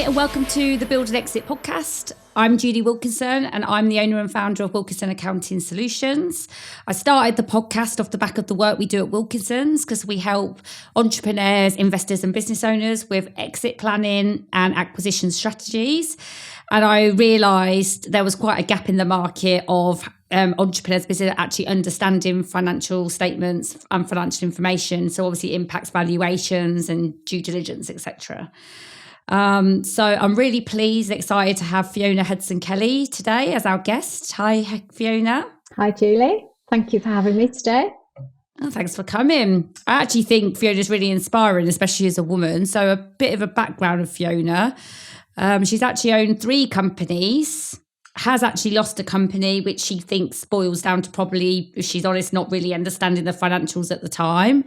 and welcome to the Build and Exit podcast. I'm Judy Wilkinson and I'm the owner and founder of Wilkinson Accounting Solutions. I started the podcast off the back of the work we do at Wilkinson's because we help entrepreneurs, investors and business owners with exit planning and acquisition strategies. And I realised there was quite a gap in the market of entrepreneurs business actually understanding financial statements and financial information. So obviously it impacts valuations and due diligence, etc. So I'm really pleased and excited to have Fiona Hudson-Kelly today as our guest. Hi, Fiona. Hi, Julie. Thank you for having me today. Oh, thanks for coming. I actually think Fiona's really inspiring, especially as a woman. So a bit of a background of Fiona. She's actually owned 3 companies, has actually lost a company, which she thinks boils down to probably, if she's honest, not really understanding the financials at the time,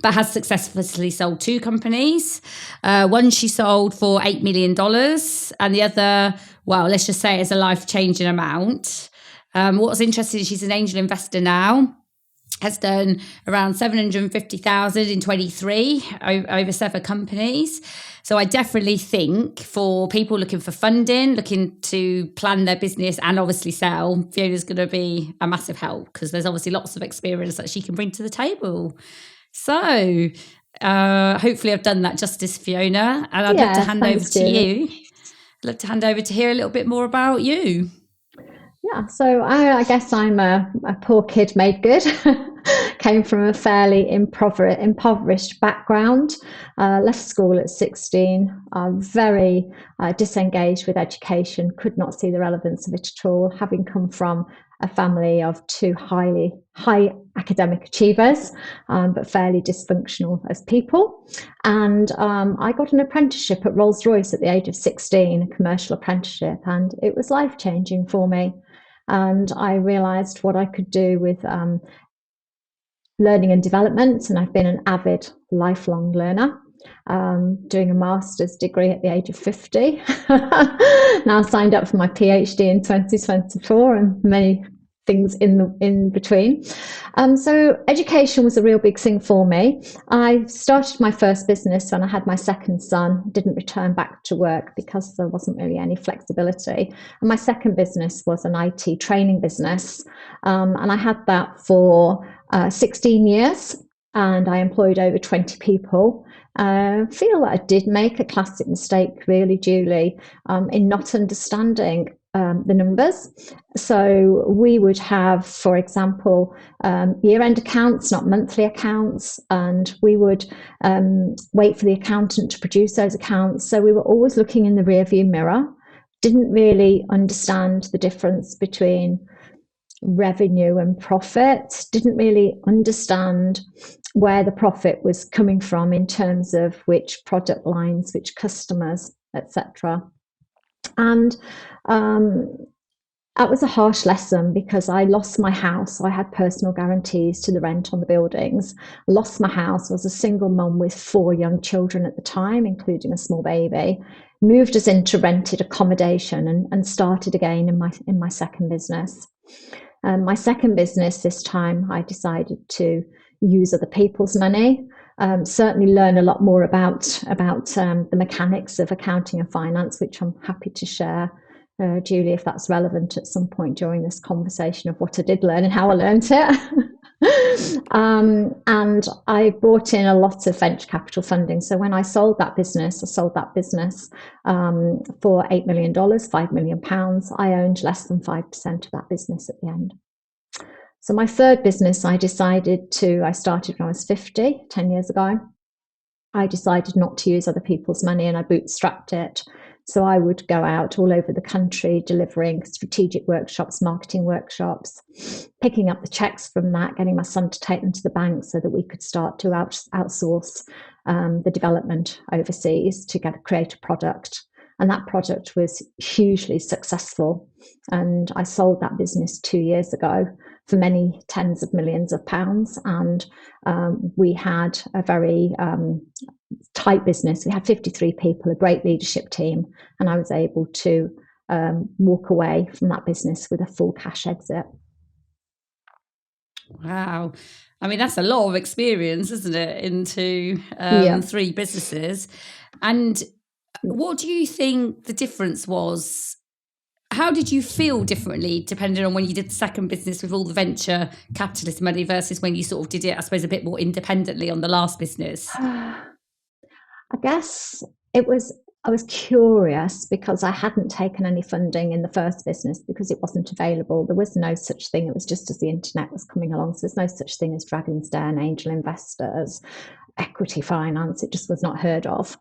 but has successfully sold 2 companies. One she sold for $8 million and the other, well, let's just say it's a life-changing amount. What's interesting is she's an angel investor now, has done around 750,000 in 23 over 7 companies. So I definitely think for people looking for funding, looking to plan their business and obviously sell, Fiona's going to be a massive help because there's obviously lots of experience that she can bring to the table. So hopefully I've done that justice, Fiona. And I'd love to hand over to you. I'd love to hand over to hear a little bit more about you. Yeah, so I guess I'm a poor kid made good. Came from a fairly impoverished background. Left school at 16. Very disengaged with education. Could not see the relevance of it at all. Having come from a family of 2 high academic achievers, but fairly dysfunctional as people. And I got an apprenticeship at Rolls-Royce at the age of 16, a commercial apprenticeship, and it was life-changing for me. And I realised what I could do with learning and development, and I've been an avid lifelong learner, doing a master's degree at the age of 50. Now signed up for my PhD in 2024 and many things in between. So education was a real big thing for me. I started my first business when I had my second son, didn't return back to work because there wasn't really any flexibility. And my second business was an IT training business. And I had that for 16 years and I employed over 20 people. I feel that I did make a classic mistake, really, Julie, in not understanding the numbers. So we would have, for example, year-end accounts, not monthly accounts, and we would wait for the accountant to produce those accounts. So we were always looking in the rearview mirror, didn't really understand the difference between revenue and profit, didn't really understand where the profit was coming from in terms of which product lines, which customers, etc. And that was a harsh lesson because I lost my house. I had personal guarantees to the rent on the buildings. Lost my house. I was a single mum with 4 young children at the time, including a small baby. Moved us into rented accommodation and started again in my second business. My second business this time, I decided to use other people's money. Certainly learn a lot more about the mechanics of accounting and finance, which I'm happy to share, Julie, if that's relevant at some point during this conversation of what I did learn and how I learned it. And I brought in a lot of venture capital funding. So when I sold that business, for $8 million, £5 million. I owned less than 5% of that business at the end. So my third business, I started when I was 50, 10 years ago. I decided not to use other people's money and I bootstrapped it. So I would go out all over the country delivering strategic workshops, marketing workshops, picking up the checks from that, getting my son to take them to the bank so that we could start to outsource the development overseas to create a product. And that product was hugely successful. And I sold that business 2 years ago for many tens of millions of pounds. And we had a very tight business. We had 53 people, a great leadership team. And I was able to walk away from that business with a full cash exit. Wow. I mean, that's a lot of experience, isn't it, into 3 businesses. And What do you think the difference was? How did you feel differently depending on when you did the second business with all the venture capitalist money versus when you sort of did it, I suppose, a bit more independently on the last business? I guess it was, I was curious because I hadn't taken any funding in the first business because it wasn't available. There was no such thing. It was just as the internet was coming along. So there's no such thing as Dragon's Den, angel investors, equity finance. It just was not heard of.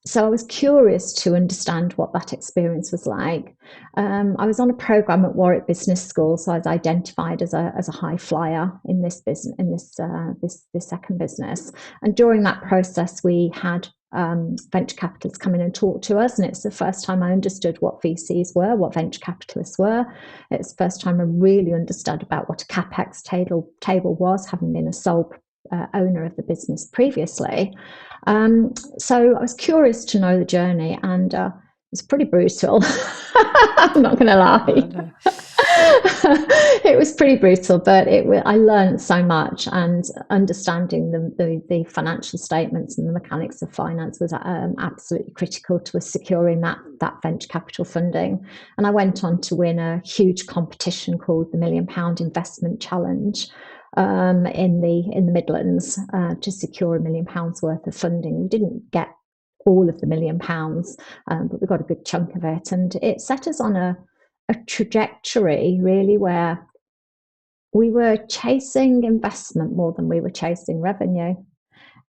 So I was curious to understand what that experience was like. I was on a program at Warwick Business School, so I was identified as a high flyer in this business, in this second business. And during that process, we had venture capitalists come in and talk to us, and it's the first time I understood what VCs were, what venture capitalists were. It's the first time I really understood about what a capex table was, having been a sole owner of the business previously. So I was curious to know the journey, and it was pretty brutal. I'm not going to lie. It was pretty brutal, but I learned so much, and understanding the financial statements and the mechanics of finance was absolutely critical to us securing that venture capital funding. And I went on to win a huge competition called the £1 Million Investment Challenge in the Midlands to secure £1 million worth of funding. We didn't get all of the £1 million, but we got a good chunk of it, and it set us on a trajectory really where we were chasing investment more than we were chasing revenue,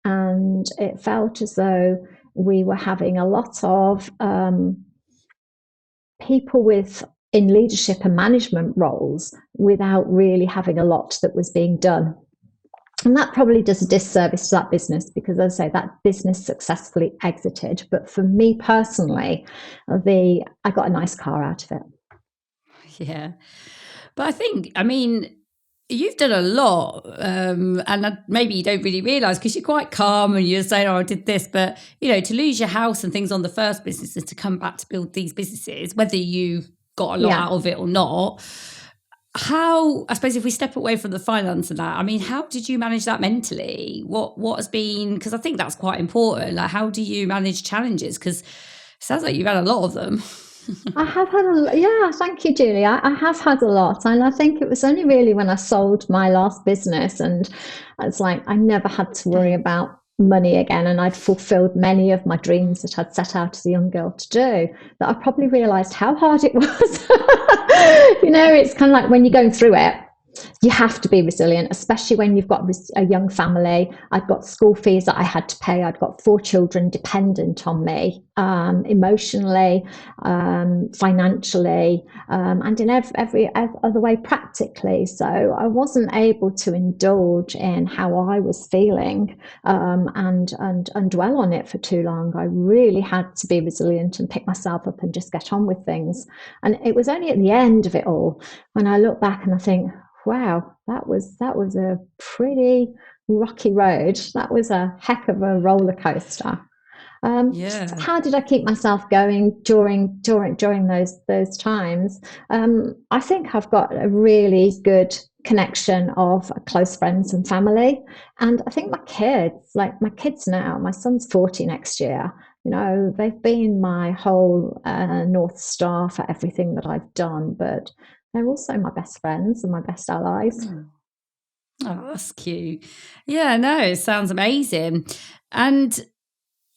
and it felt as though we were having a lot of people in leadership and management roles without really having a lot that was being done. And that probably does a disservice to that business because, as I say, that business successfully exited. But for me personally, I got a nice car out of it. Yeah. But I think, I mean, you've done a lot, and maybe you don't really realise because you're quite calm and you're saying, oh, I did this. But, to lose your house and things on the first business and to come back to build these businesses, whether you got a lot out of it or not, how, I suppose if we step away from the finance and that, I mean, how did you manage that mentally? What has been, because I think that's quite important. Like, how do you manage challenges? Because it sounds like you've had a lot of them. I have had thank you, Julie. I have had a lot, and I think it was only really when I sold my last business, and it's like I never had to worry about money again, and I'd fulfilled many of my dreams that I'd set out as a young girl to do, that I probably realised how hard it was. It's kind of like when you're going through it, you have to be resilient, especially when you've got a young family. I'd got school fees that I had to pay. I'd got 4 children dependent on me, emotionally, financially, and in every other way practically. So I wasn't able to indulge in how I was feeling and dwell on it for too long. I really had to be resilient and pick myself up and just get on with things. And it was only at the end of it all when I look back and I think, wow, that was a pretty rocky road. That was a heck of a roller coaster. How did I keep myself going during those times? I think I've got a really good connection of close friends and family, and I think my kids now, my son's 40 next year. They've been my whole North Star for everything that I've done, but they're also my best friends and my best allies. Oh, that's cute. Yeah, no, it sounds amazing. And,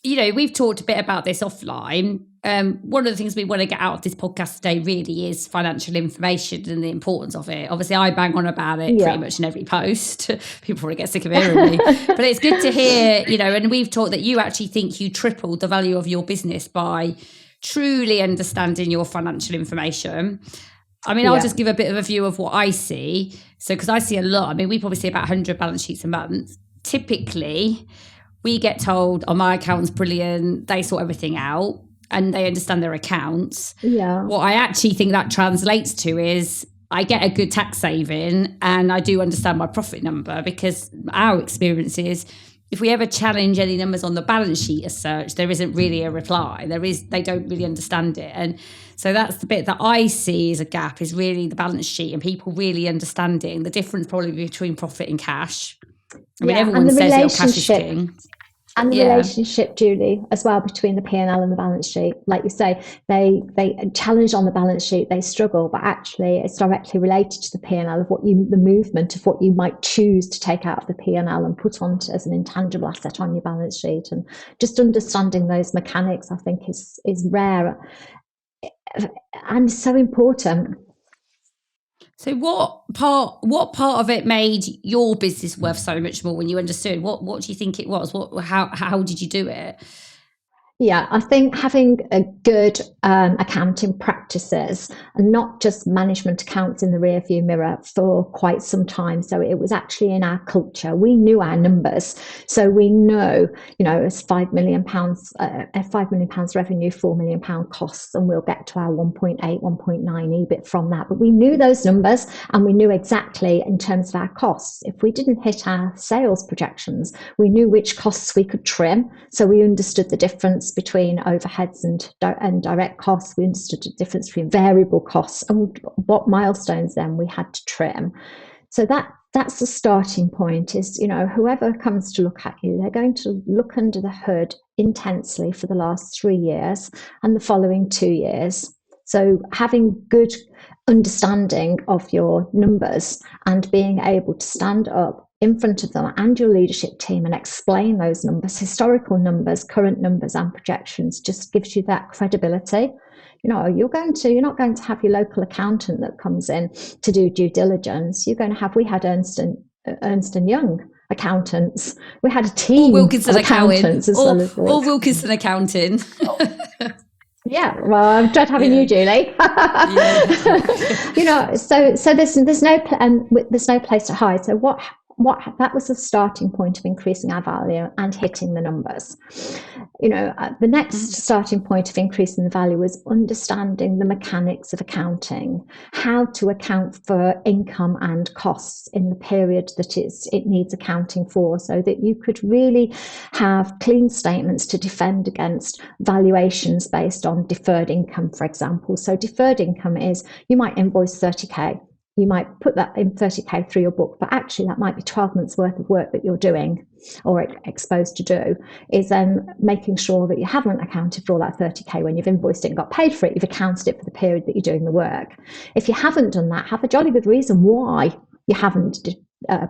we've talked a bit about this offline. One of the things we want to get out of this podcast today really is financial information and the importance of it. Obviously, I bang on about it pretty much in every post. People probably get sick of hearing me. But it's good to hear, and we've talked that you actually think you tripled the value of your business by truly understanding your financial information. I mean, I'll just give a bit of a view of what I see. So, because I see a lot. I mean, we probably see about 100 balance sheets a month. Typically, we get told, oh, my accountant's brilliant. They sort everything out and they understand their accounts. Yeah. What I actually think that translates to is I get a good tax saving and I do understand my profit number, because our experience is if we ever challenge any numbers on the balance sheet as such, there isn't really a reply. They don't really understand it. And so that's the bit that I see as a gap, is really the balance sheet and people really understanding the difference probably between profit and cash. I mean, everyone says cash is king. And the Yeah. relationship, Julie, as well between the P&L and the balance sheet. Like you say, they challenge on the balance sheet, they struggle, but actually it's directly related to the P&L of the movement of what you might choose to take out of the P&L and put on as an intangible asset on your balance sheet. And just understanding those mechanics, I think, is rare and so important. So what part of it made your business worth so much more when you understood? What do you think it was? How did you do it? Yeah, I think having a good accounting practices and not just management accounts in the rearview mirror for quite some time. So it was actually in our culture. We knew our numbers, so we know, it's £5 million, £5 million revenue, £4 million costs, and we'll get to our 1.8, 1.9 EBIT from that. But we knew those numbers, and we knew exactly in terms of our costs. If we didn't hit our sales projections, we knew which costs we could trim. So we understood the difference between overheads and direct costs. We understood the difference between variable costs and what milestones then we had to trim. So that's the starting point. Is whoever comes to look at you, they're going to look under the hood intensely for the last 3 years and the following 2 years. So having good understanding of your numbers and being able to stand up in front of them and your leadership team and explain those numbers, historical numbers, current numbers, and projections, just gives you that credibility. You're not going to have your local accountant that comes in to do due diligence. We had Ernst and Young accountants. We had a team of accountants as well as or Wilkinson Accounting. Yeah, well, I dread having you, Julie. So there's no place to hide. So what that was the starting point of increasing our value and hitting the numbers. The next starting point of increasing the value was understanding the mechanics of accounting, how to account for income and costs in the period that it needs accounting for, so that you could really have clean statements to defend against valuations based on deferred income, for example. So deferred income is, you might invoice 30k. You might put that in 30k through your book, but actually that might be 12 months worth of work that you're doing or exposed to do, is then making sure that you haven't accounted for all that 30k when you've invoiced it and got paid for it. You've accounted it for the period that you're doing the work. If you haven't done that, have a jolly good reason why you haven't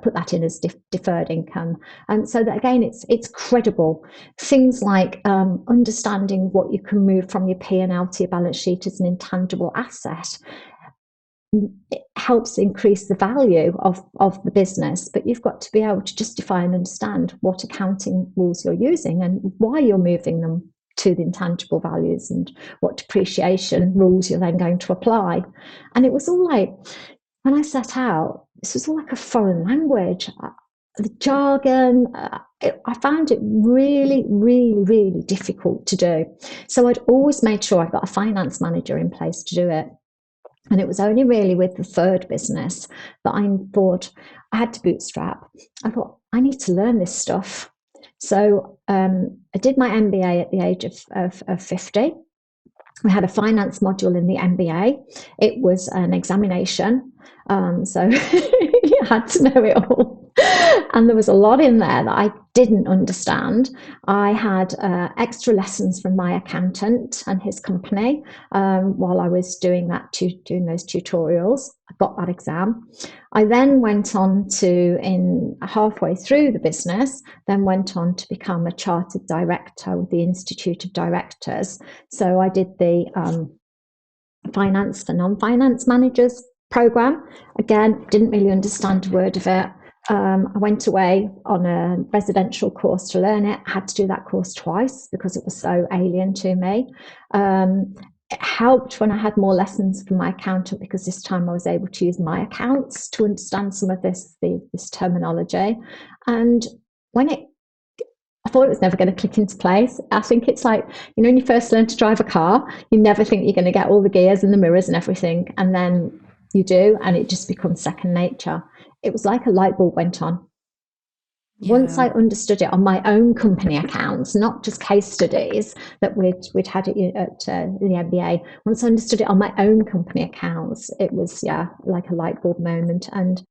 put that in as deferred income. And so that, again, it's credible. Things like understanding what you can move from your P&L to your balance sheet as an intangible asset. It helps increase the value of the business, but you've got to be able to justify and understand what accounting rules you're using and why you're moving them to the intangible values and what depreciation rules you're then going to apply. And it was all like, when I set out, this was all like a foreign language. The jargon, I found it really, really, really difficult to do. So I'd always made sure I'd got a finance manager in place to do it. And it was only really with the third business that I thought I had to bootstrap. I thought, I need to learn this stuff. So I did my MBA at the age of 50. We had a finance module in the MBA. It was an examination. So you had to know it all. And there was a lot in there that I didn't understand. I had extra lessons from my accountant and his company while I was doing those tutorials. I got that exam. I then went on to, halfway through the business, then went on to become a chartered director with the Institute of Directors. So I did the finance for non-finance managers program. Again, didn't really understand a word of it. I went away on a residential course to learn it. I had to do that course twice because it was so alien to me. It helped when I had more lessons from my accountant, because this time I was able to use my accounts to understand some of this terminology. And I thought it was never going to click into place. I think it's like, when you first learn to drive a car, you never think you're going to get all the gears and the mirrors and everything. And then you do, and it just becomes second nature. It was like a light bulb went on. Yeah. Once I understood it on my own company accounts, not just case studies that we'd had at the MBA. Once I understood it on my own company accounts, it was, like a light bulb moment. And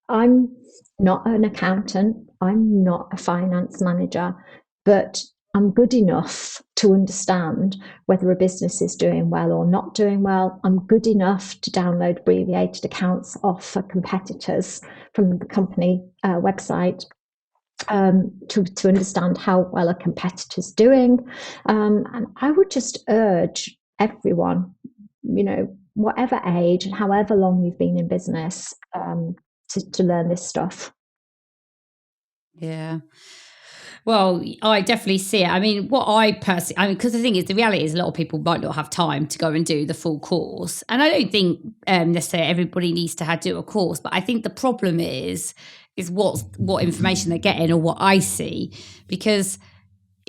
I'm not an accountant. I'm not a finance manager. but I'm good enough to understand whether a business is doing well or not doing well. I'm good enough to download abbreviated accounts off for competitors from the company website to understand how well a competitor's doing. And I would just urge everyone, whatever age and however long you've been in business, to learn this stuff. Yeah. Well, I definitely see it. I mean, because the thing is, the reality is a lot of people might not have time to go and do the full course. And I don't think necessarily everybody needs to do a course, but I think the problem is what information they're getting or what I see. Because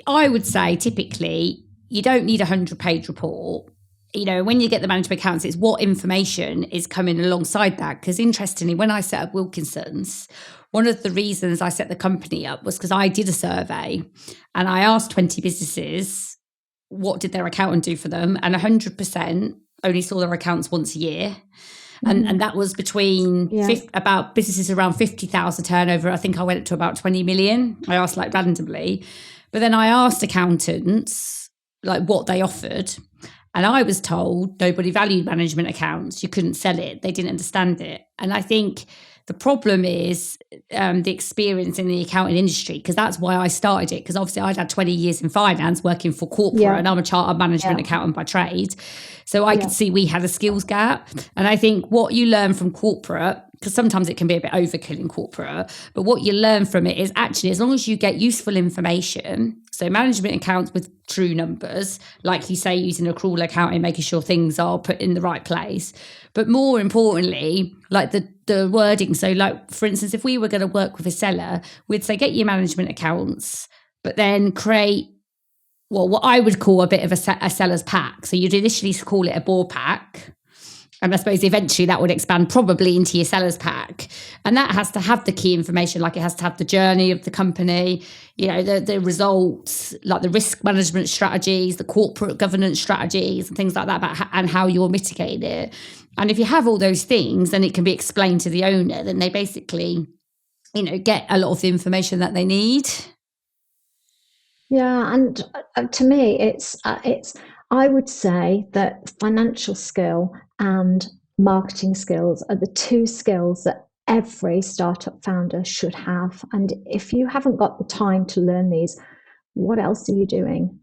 I would say typically you don't need a 100-page report. When you get the management accounts, it's what information is coming alongside that. Because interestingly, when I set up Wilkinson's, one of the reasons I set the company up was because I did a survey and I asked 20 businesses what did their accountant do for them, and 100% only saw their accounts once a year. And that was between about businesses around 50,000 turnover. I think I went up to about 20 million. I asked randomly. But then I asked accountants what they offered. And I was told nobody valued management accounts. You couldn't sell it. They didn't understand it. And I think the problem is the experience in the accounting industry, because that's why I started it. Because obviously I'd had 20 years in finance working for corporate, and I'm a chartered management accountant by trade. So I could see we had a skills gap. And I think what you learn from corporate, because sometimes it can be a bit overkill in corporate, but what you learn from it is actually, as long as you get useful information, so management accounts with true numbers, like you say, using accrual accounting, making sure things are put in the right place. But more importantly, the wording. So for instance, if we were going to work with a seller, we'd say, get your management accounts, but then create, what I would call a bit of a seller's pack. So you'd initially call it a board pack. And I suppose eventually that would expand probably into your seller's pack. And that has to have the key information, it has to have the journey of the company, the results, the risk management strategies, the corporate governance strategies and things like that, and how you're mitigating it. And if you have all those things, then it can be explained to the owner, then they basically, get a lot of the information that they need. Yeah, and to me, it's I would say that financial skill and marketing skills are the two skills that every startup founder should have. And if you haven't got the time to learn these, what else are you doing?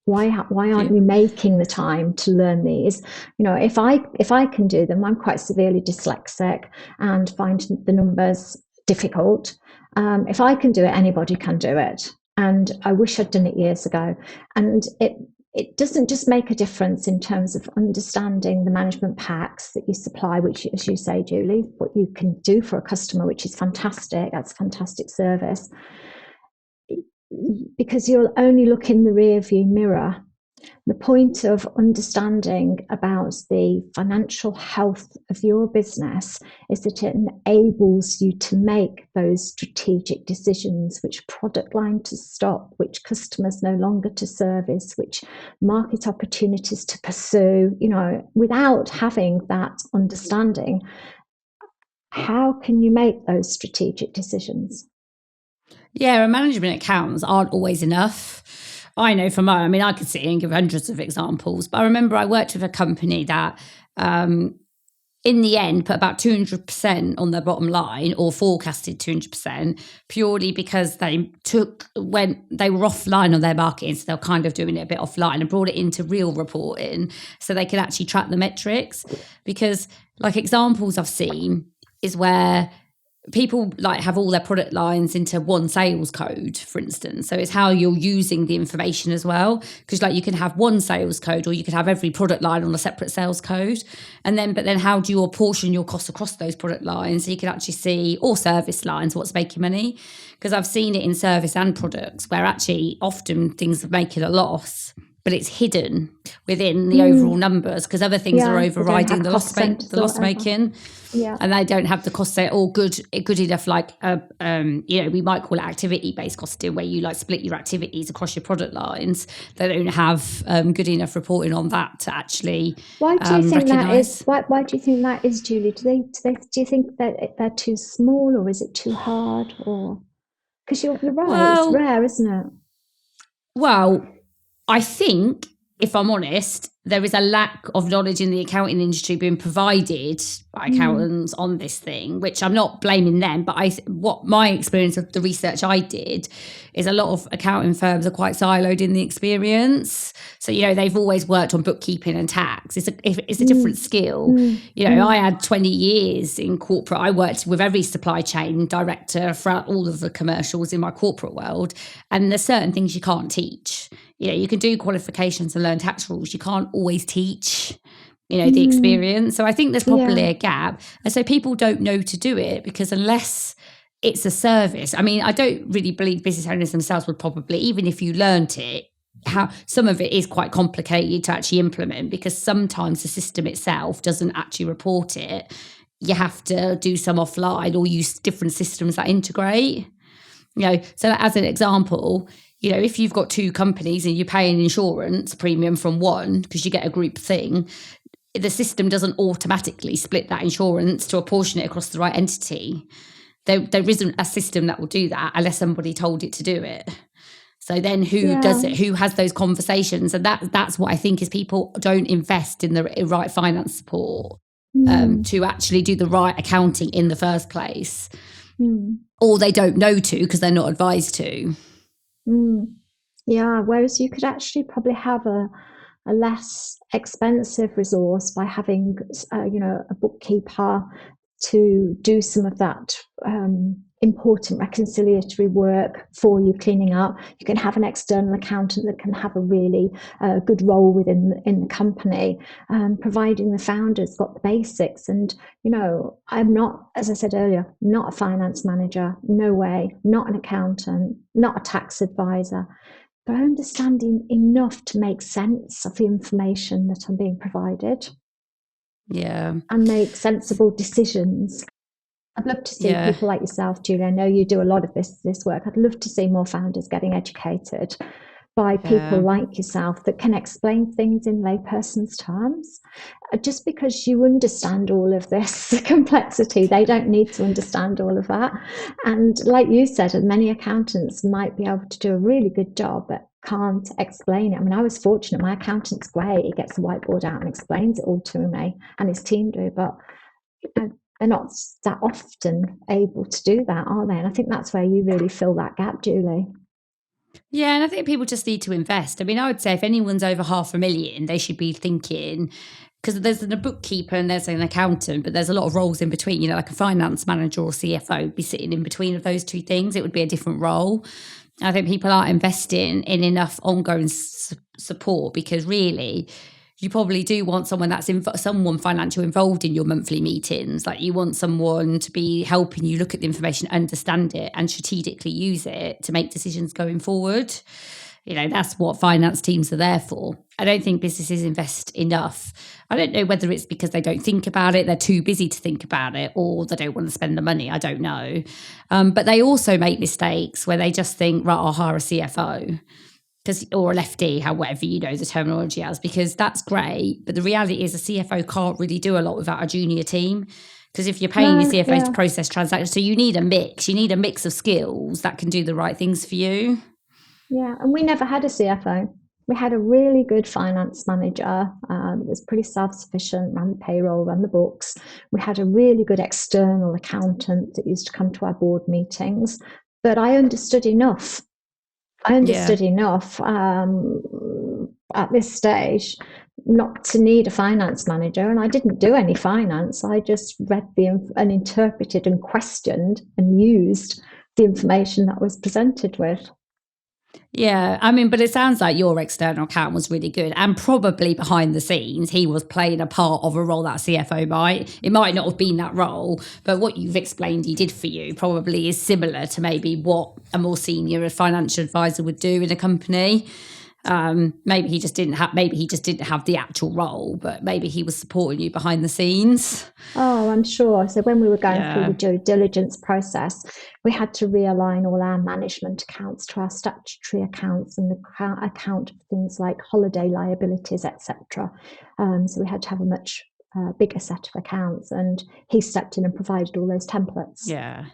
Why aren't you making the time to learn these? If I can do them, I'm quite severely dyslexic and find the numbers difficult. If I can do it, anybody can do it. And I wish I'd done it years ago. And it doesn't just make a difference in terms of understanding the management packs that you supply, which, as you say, Julie, what you can do for a customer, which is fantastic. That's fantastic service. Because you'll only look in the rear view mirror. The point of understanding about the financial health of your business is that it enables you to make those strategic decisions, which product line to stop, which customers no longer to service, which market opportunities to pursue. Without having that understanding, how can you make those strategic decisions? Yeah, and management accounts aren't always enough. I know from I could sit here and give hundreds of examples, but I remember I worked with a company that in the end put about 200% on their bottom line, or forecasted 200%, purely because when they were offline on their marketing, so they were kind of doing it a bit offline, and brought it into real reporting so they could actually track the metrics. Because examples I've seen is where people have all their product lines into one sales code, for instance. So it's how you're using the information as well. Because you can have one sales code, or you could have every product line on a separate sales code. But then how do you apportion your costs across those product lines? So you can actually see, or service lines, what's making money. Because I've seen it in service and products where actually often things are making a loss, but it's hidden within the overall numbers because other things are overriding the loss making. Yeah. And they don't have the cost set all good enough, we might call it activity-based costing, where you split your activities across your product lines. They don't have good enough reporting on that to actually Why do you think that is? Why do you think that is, Julie? Do you think that they're too small, or is it too hard? Or because you're right, it's rare, isn't it? Well, I think, if I'm honest, there is a lack of knowledge in the accounting industry being provided by accountants on this thing, which I'm not blaming them, but what my experience of the research I did is a lot of accounting firms are quite siloed in the experience. So, they've always worked on bookkeeping and tax. It's a different skill. I had 20 years in corporate. I worked with every supply chain director throughout all of the commercials in my corporate world. And there's certain things you can't teach. You can do qualifications and learn tax rules. You can't always teach, the experience. So I think there's probably a gap. And so people don't know to do it because unless it's a service, I mean, I don't really believe business owners themselves would probably, even if you learnt it, how some of it is quite complicated to actually implement because sometimes the system itself doesn't actually report it. You have to do some offline or use different systems that integrate. So as an example, if you've got two companies and you pay an insurance premium from one because you get a group thing, the system doesn't automatically split that insurance to apportion it across the right entity. There isn't a system that will do that unless somebody told it to do it. So then who does it? Who has those conversations? And that's what I think is people don't invest in the right finance support to actually do the right accounting in the first place. Or they don't know to because they're not advised to. Yeah, whereas you could actually probably have a less expensive resource by having, a bookkeeper to do some of that important reconciliatory work for you, cleaning up. You can have an external accountant that can have a really good role within the company, providing the founders got the basics. And, I'm not, as I said earlier, not a finance manager, no way, not an accountant, not a tax advisor, but understanding enough to make sense of the information that I'm being provided. Yeah. And make sensible decisions. I'd love to see people like yourself, Julie. I know you do a lot of this work. I'd love to see more founders getting educated by people like yourself that can explain things in layperson's terms. Just because you understand all of this complexity, they don't need to understand all of that. And like you said, many accountants might be able to do a really good job, but can't explain it. I mean, I was fortunate. My accountant's great. He gets the whiteboard out and explains it all to me, and his team do, but they're not that often able to do that, are they? And I think that's where you really fill that gap, Julie. Yeah, and I think people just need to invest. I mean, I would say if anyone's over 500,000, they should be thinking, because there's a bookkeeper and there's an accountant, but there's a lot of roles in between, like a finance manager or CFO would be sitting in between of those two things. It would be a different role. I think people aren't investing in enough ongoing support because really, you probably do want someone that's someone financial involved in your monthly meetings. Like you want someone to be helping you look at the information, understand it, and strategically use it to make decisions going forward. That's what finance teams are there for. I don't think businesses invest enough. I don't know whether it's because they don't think about it, they're too busy to think about it, or they don't want to spend the money. I don't know. But they also make mistakes where they just think, right, I'll hire a CFO. Or a lefty, whatever the terminology as, because that's great. But the reality is a CFO can't really do a lot without a junior team. Because if you're paying your CFO to process transactions, so you need a mix. You need a mix of skills that can do the right things for you. Yeah, and we never had a CFO. We had a really good finance manager. Was pretty self-sufficient, ran the payroll, ran the books. We had a really good external accountant that used to come to our board meetings. But I understood enough. Enough at this stage not to need a finance manager, and I didn't do any finance. I just read and interpreted and questioned and used the information that was presented with. Yeah, I mean, but it sounds like your external accountant was really good, and probably behind the scenes, he was playing a part of a role that CFO might. It might not have been that role, but what you've explained he did for you probably is similar to maybe what a more senior financial advisor would do in a company. Maybe he just didn't have the actual role, but maybe he was supporting you behind the scenes. Oh, I'm sure. So when we were going through the due diligence process, we had to realign all our management accounts to our statutory accounts and the account of things like holiday liabilities, etc. So we had to have a much bigger set of accounts, and he stepped in and provided all those templates. Yeah.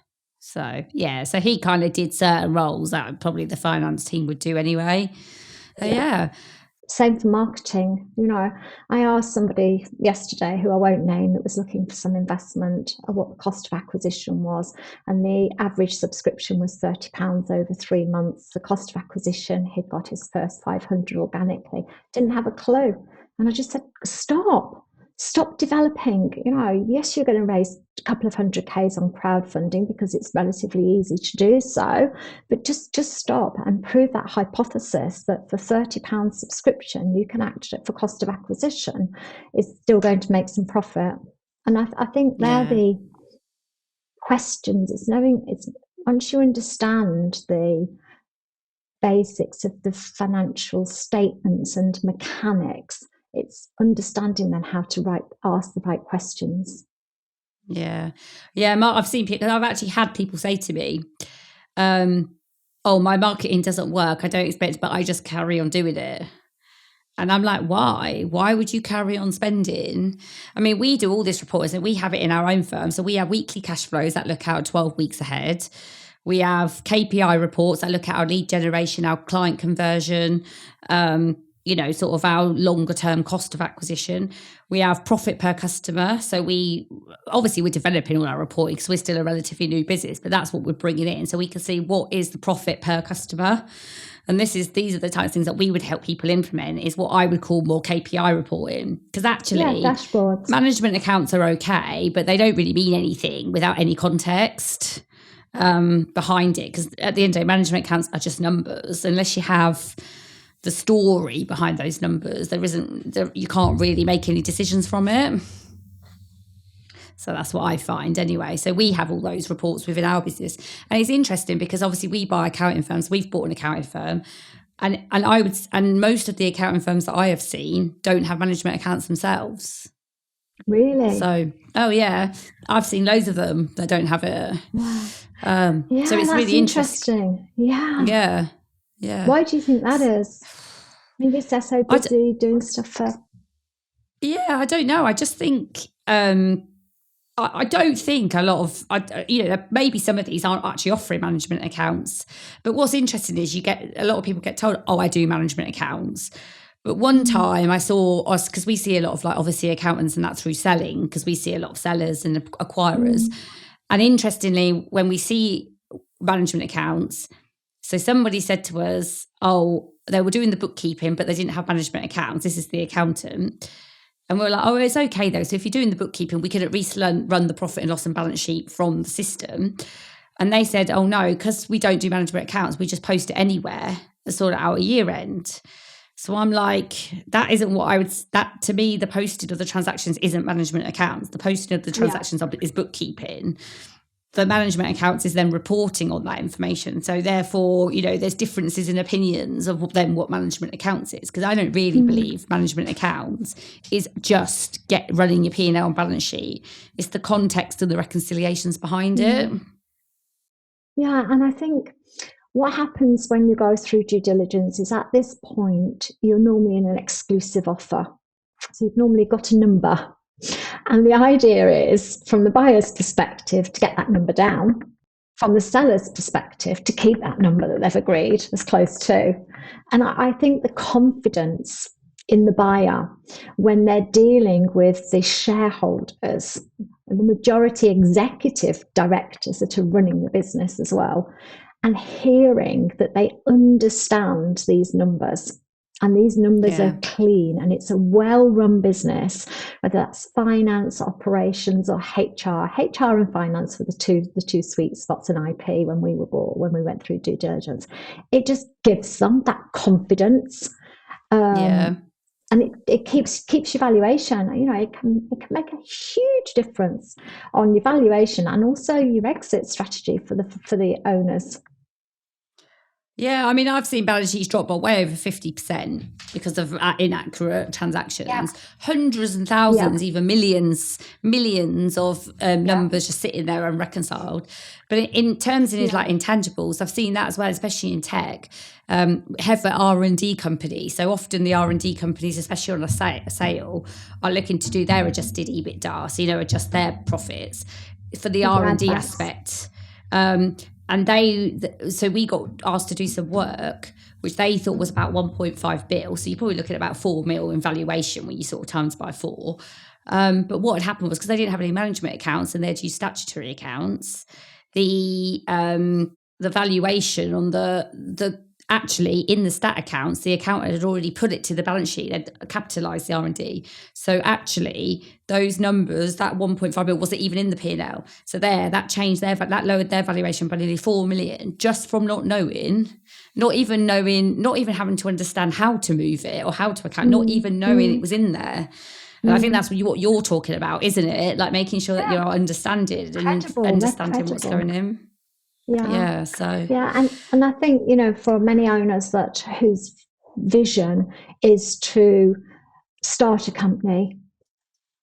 So, yeah, so he kind of did certain roles that probably the finance team would do anyway. Yeah. Same for marketing. I asked somebody yesterday who I won't name that was looking for some investment what the cost of acquisition was, and the average subscription was £30 over 3 months. The cost of acquisition, he'd got his first 500 organically, didn't have a clue. And I just said, stop developing. Yes, you're going to raise a couple of 100Ks on crowdfunding because it's relatively easy to do so, but just stop and prove that hypothesis that for £30 subscription you can actually, for cost of acquisition, is still going to make some profit. And I think they're the questions. It's once you understand the basics of the financial statements and mechanics, it's understanding then how to ask the right questions. Yeah. I've seen people. I've actually had people say to me, "Oh, my marketing doesn't work. I don't expect, but I just carry on doing it." And I'm like, why? Why would you carry on spending? I mean, we do all this reporting, and we have it in our own firm. So we have weekly cash flows that look out 12 weeks ahead. We have KPI reports that look at our lead generation, our client conversion, sort of our longer term cost of acquisition. We have profit per customer. So we're developing all our reporting because we're still a relatively new business, but that's what we're bringing in. So we can see what is the profit per customer. And these are the types of things that we would help people implement, is what I would call more KPI reporting. Because actually, dashboards. Management accounts are okay, but they don't really mean anything without any context behind it. Because at the end of the day, management accounts are just numbers. Unless you have the story behind those numbers, you can't really make any decisions from it. So that's what I find anyway. So we have all those reports within our business. And it's interesting because obviously we buy accounting firms. We've bought an accounting firm. And most of the accounting firms that I have seen don't have management accounts themselves. Really? So, I've seen loads of them that don't have it. Wow. So it's really interesting. Yeah. Why do you think that is? Maybe it's they're so busy doing stuff for... Yeah, I don't know. I just think... I don't think a lot of, maybe some of these aren't actually offering management accounts. But what's interesting is a lot of people get told, I do management accounts. But one time I saw us, because we see a lot of obviously accountants and that through selling, because we see a lot of sellers and acquirers. And interestingly, when we see management accounts, so somebody said to us, they were doing the bookkeeping, but they didn't have management accounts. This is the accountant. And we're like, it's okay though. So if you're doing the bookkeeping, we could at least run the profit and loss and balance sheet from the system. And they said, no, because we don't do management accounts, we just post it anywhere and sort it out at year end. So I'm like, that isn't what that to me, the posting of the transactions isn't management accounts. The posting of the transactions is bookkeeping. The management accounts is then reporting on that information. So therefore, there's differences in opinions of then what management accounts is. Because I don't really believe management accounts is just running your P&L and balance sheet. It's the context and the reconciliations behind it. Yeah, and I think what happens when you go through due diligence is at this point, you're normally in an exclusive offer. So you've normally got a number. And the idea is, from the buyer's perspective, to get that number down. From the seller's perspective, to keep that number that they've agreed as close to. And I think the confidence in the buyer when they're dealing with the shareholders and the majority executive directors that are running the business as well, and hearing that they understand these numbers. And these numbers are clean, and it's a well-run business, whether that's finance, operations, or HR. HR and finance were the two sweet spots in IP when we went through due diligence. It just gives them that confidence, and it keeps your valuation. It can make a huge difference on your valuation and also your exit strategy for the owners. Yeah, I mean, I've seen balance sheets drop by way over 50% because of inaccurate transactions. Hundreds and thousands, even millions of numbers just sitting there unreconciled. But in terms of intangibles, I've seen that as well, especially in tech. Have an R&D company. So often the R&D companies, especially on a sale, are looking to do their adjusted EBITDA. So, adjust their profits for the R&D aspect. And so we got asked to do some work, which they thought was about 1.5 bill. So you're probably looking at about 4 mil in valuation when you sort of times by 4. But what had happened was, because they didn't have any management accounts and they'd used statutory accounts, the valuation on the actually in the stat accounts, the accountant had already put it to the balance sheet. They'd capitalised the R&D. So actually, those numbers, that 1.5 bill, wasn't even in the P&L. So that changed that lowered their valuation by nearly 4 million, just from not even having to understand how to move it or how to account, not even knowing it was in there. And I think that's what you're talking about, isn't it? Like making sure that you're understanding what's going in. Yeah. So and I think, for many owners whose vision is to start a company,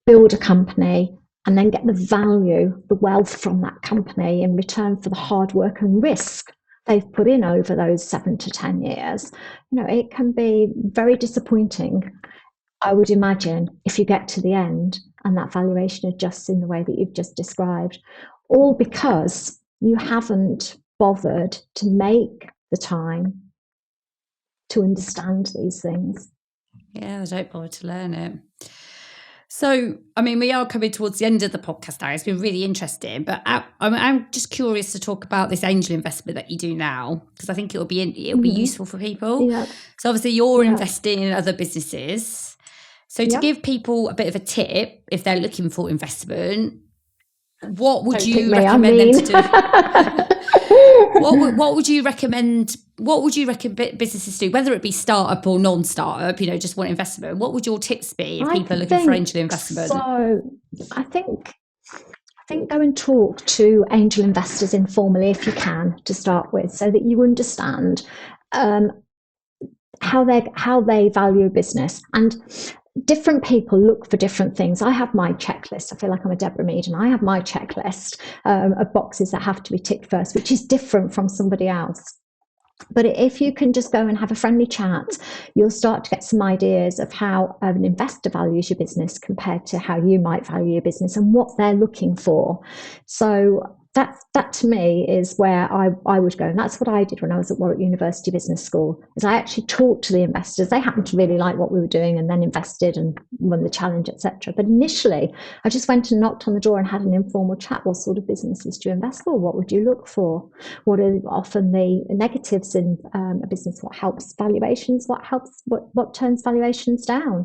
build a company, and then get the wealth from that company in return for the hard work and risk they've put in over those 7 to 10 years, it can be very disappointing, I would imagine, if you get to the end and that valuation adjusts in the way that you've just described, all because you haven't bothered to make the time to understand these things. Yeah, they don't bother to learn it. So, I mean, we are coming towards the end of the podcast now. It's been really interesting, but I'm just curious to talk about this angel investment that you do now, because I think it'll be useful for people. Yeah. So obviously you're investing in other businesses. So to give people a bit of a tip, if they're looking for investment, what would you recommend them to do? What would you recommend? What would you recommend businesses do, whether it be startup or non-startup? Just want investment. What would your tips be if people are looking for angel investment? So I think go and talk to angel investors informally if you can, to start with, so that you understand how they value business. And different people look for different things. I have my checklist. I feel like I'm a Deborah Mead, and I have my checklist of boxes that have to be ticked first, which is different from somebody else. But if you can just go and have a friendly chat, you'll start to get some ideas of how an investor values your business compared to how you might value your business and what they're looking for. So that to me is where I would go. And that's what I did when I was at Warwick University Business School, is I actually talked to the investors. They happened to really like what we were doing and then invested and won the challenge, etc. But initially, I just went and knocked on the door and had an informal chat. What sort of businesses do you invest for? What would you look for? What are often the negatives in a business? What helps valuations? What turns valuations down?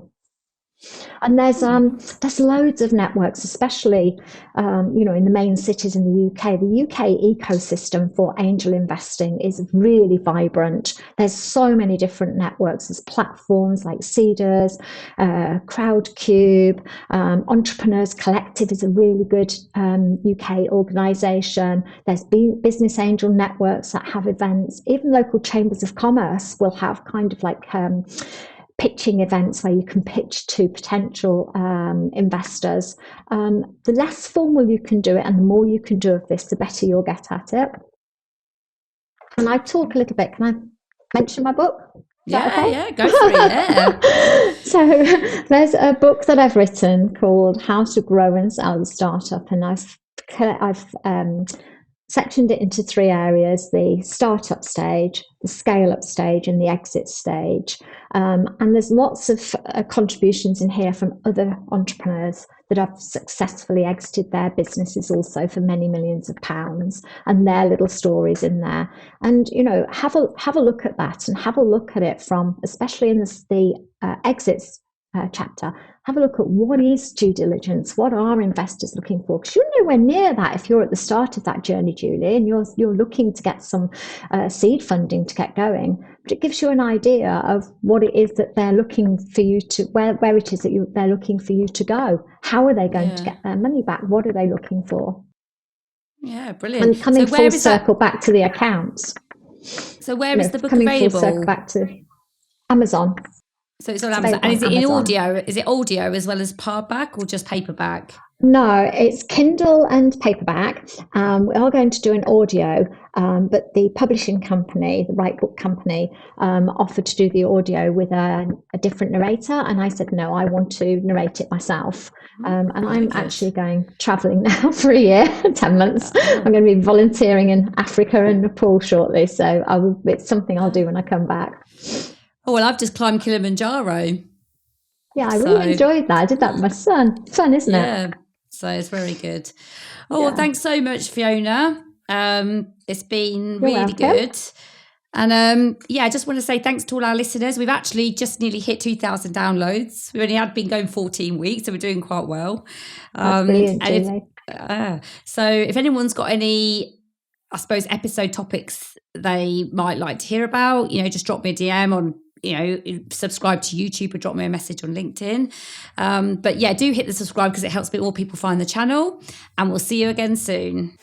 And there's loads of networks, especially in the main cities in the UK. The UK ecosystem for angel investing is really vibrant. There's so many different networks. There's platforms like Seedrs, Crowdcube, Entrepreneurs Collective is a really good UK organisation. There's business angel networks that have events. Even local chambers of commerce will have kind of like pitching events where you can pitch to potential investors. The less formal you can do it and the more you can do of this, the better you'll get at it. And I talk a little bit. Can I mention my book? Yeah, go for it. Yeah. So there's a book that I've written called How to Grow and Sell Your Startup, and I've sectioned it into 3 areas: the startup stage, the scale-up stage, and the exit stage. And there's lots of contributions in here from other entrepreneurs that have successfully exited their businesses also for many millions of pounds, and their little stories in there. And have a look at that, and have a look at it from, especially in the exits chapter, have a look at what is due diligence, what are investors looking for, because you're nowhere near that if you're at the start of that journey, Julie, and you're looking to get some seed funding to get going. But it gives you an idea of what it is that they're looking for you to, where it is that they're looking for you to go. How are they going to get their money back? What are they looking for? Yeah, brilliant. And coming full circle back to the accounts. So where is the book available? Coming full circle back to Amazon. So it's on Amazon. And is it in audio? Is it audio as well as paperback or just paperback? No, it's Kindle and paperback. We are going to do an audio, but the publishing company, the Right Book Company, offered to do the audio with a different narrator, and I said no, I want to narrate it myself. And Very I'm good. actually going travelling now for a year, 10 months. I'm Oh, going to be volunteering in Africa and Nepal shortly, so it's something I'll do when I come back. oh, well, I've just climbed Kilimanjaro. Yeah, I really So, enjoyed that. I did that with my son. Fun, isn't it? yeah, so it's very good. Oh, well, Yeah, thanks so much, Fiona. It's been you're really welcome. good. And yeah, I just want to say thanks to all our listeners. We've actually just nearly hit 2,000 downloads. We only had been going 14 weeks, so we're doing quite well. That's brilliant, And if Julie. so, if anyone's got any, I suppose, episode topics they might like to hear about, just drop me a DM on, subscribe to YouTube or drop me a message on LinkedIn. But yeah, do hit the subscribe because it helps more people find the channel. And we'll see you again soon.